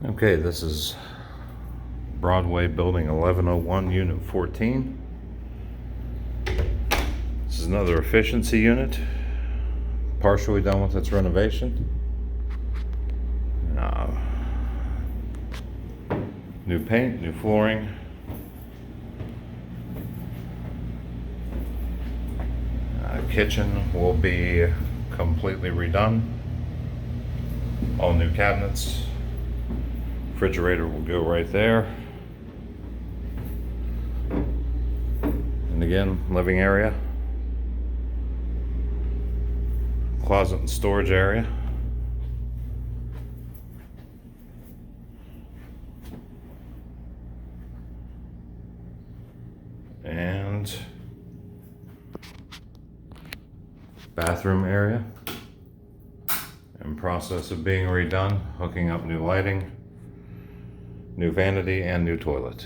Okay, this is Broadway building 1101, unit 14. This is another efficiency unit, partially done with its renovation. New paint, new flooring. Kitchen will be completely redone. All new cabinets. Refrigerator will go right there. And again, living area. Closet and storage area. And bathroom area. In process of being redone, hooking up new lighting, new vanity, and new toilet.